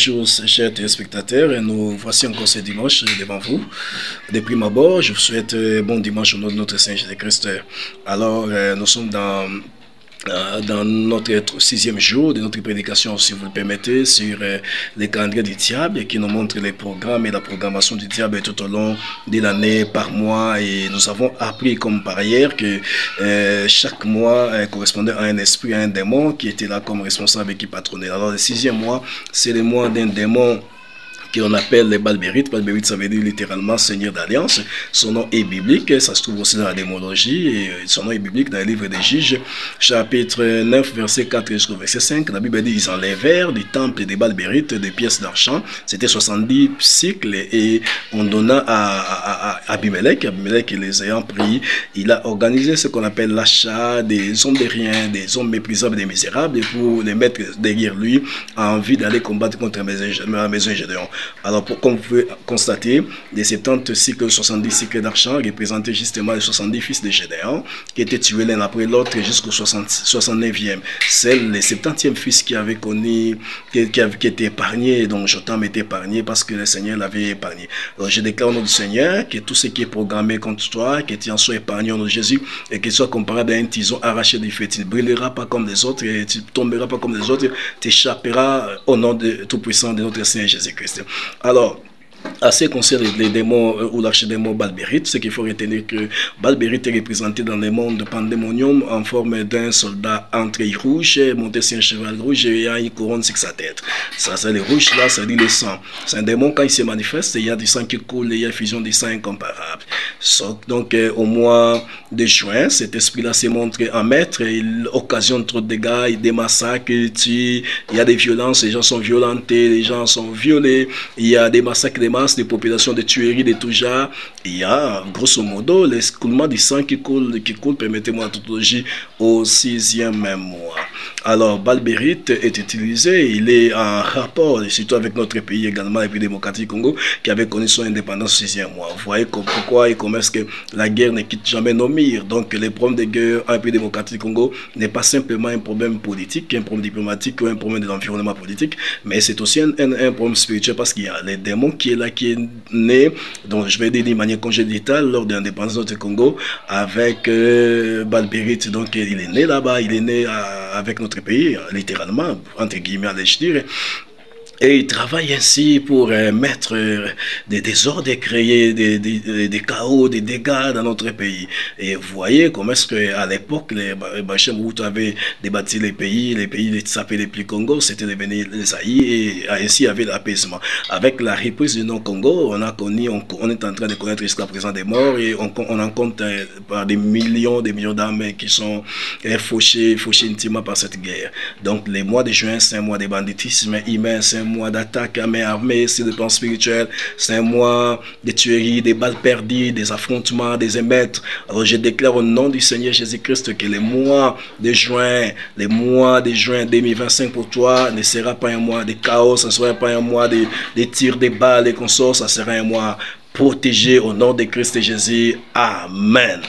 Bonjour chers téléspectateurs, nous voici encore ce dimanche devant vous. De prime abord, je vous souhaite bon dimanche au nom de notre Seigneur Jésus-Christ. Alors, nous sommes dans notre sixième jour de notre prédication, si vous le permettez, sur les calendriers du diable qui nous montre les programmes et la programmation du diable tout au long de l'année par mois. Et nous avons appris comme par ailleurs que chaque mois correspondait à un esprit, à un démon qui était là comme responsable et qui patronnait. Alors le sixième mois, c'est le mois d'un démon qu'on appelle les Balbérites. Balbérite, ça veut dire littéralement Seigneur d'Alliance. Son nom est biblique, ça se trouve aussi dans la démonologie, et son nom est biblique dans le livre des Juges, chapitre 9, verset 4 jusqu'au verset 5. La Bible dit, ils enlevèrent du temple des Balbérites des pièces d'argent. C'était 70 cycles, et on donna à Abimelech. Abimelech, les ayant pris, il a organisé ce qu'on appelle l'achat des hommes de rien, des hommes méprisables, des misérables, pour les mettre derrière lui, en envie d'aller combattre contre la maison de Gédéon. Alors, comme vous pouvez constater, les 70 cycles, 70 cycles d'argent représentaient justement les 70 fils de Gédéon qui étaient tués l'un après l'autre jusqu'au 69e. C'est le 70e fils qui avait connu, qui était épargné, donc Jotam était épargné parce que le Seigneur l'avait épargné. Alors, je déclare au nom du Seigneur que tout ce qui est programmé contre toi, que tu en sois épargné au nom de Jésus et qu'il soit comparable à un tison arraché du feu. Tu ne brûleras pas comme les autres et tu ne tomberas pas comme les autres, tu échapperas au nom de Tout-Puissant de notre Seigneur Jésus-Christ. Alors, à ce qui concerne les démons ou l'archidémon Balbérite, ce qu'il faut retenir que Balbérite est représenté dans le monde pandémonium en forme d'un soldat entré rouge, monté sur un cheval rouge et ayant une couronne sur sa tête. Ça, c'est le rouge là, ça dit le sang. C'est un démon, quand il se manifeste, il y a du sang qui coule, il y a une fusion du sang incomparable. Donc, au mois de juin, cet esprit-là se montre en maître, il occasionne trop de dégâts, il des massacres, il y a des violences, les gens sont violentés, les gens sont violés, il y a des massacres de masse, des populations, de tueries de tout genre. Il y a grosso modo l'écoulement du sang qui coule, permettez-moi la tautologie, au 6e mois. Alors Balbérite est utilisé, il est en rapport, surtout avec notre pays également, le pays démocratique Congo, qui avait connu son indépendance au 6e mois. Vous voyez pourquoi et comment est-ce que la guerre ne quitte jamais nos murs. Donc les problèmes de guerre en pays démocratique Congo n'est pas simplement un problème politique, un problème diplomatique ou un problème de l'environnement politique, mais c'est aussi un problème spirituel parce qu'il y a les démons qui est là, qui est né, donc je vais dire d'une manière congénitale lors de l'indépendance du Congo avec Balbérite. Donc il est né là-bas, il est né avec notre pays, littéralement, entre guillemets, allais-je dire. Et il travaille ainsi pour mettre des désordres et créer des chaos, des dégâts dans notre pays. Et vous voyez comment est-ce qu'à l'époque, les Bachem Mobutu avaient débattu les pays s'appelaient les plus Congo, c'était devenu les Aïe, et ainsi il y avait l'apaisement. Avec la reprise du non-Congo, on est en train de connaître jusqu'à présent des morts, et on en compte par des millions d'âmes qui sont fauchées intimement par cette guerre. Donc les mois de juin, c'est un mois de banditisme humain, c'est un mois d'attaque à main armée, c'est des plans spirituels, c'est un mois de tueries, des balles perdues, des affrontements, des émeutes. Alors je déclare au nom du Seigneur Jésus-Christ que les mois de juin 2025 pour toi ne sera pas un mois de chaos, ce ne sera pas un mois de tirs, de balles et consorts, ça sera un mois protégé au nom de Christ Jésus. Amen.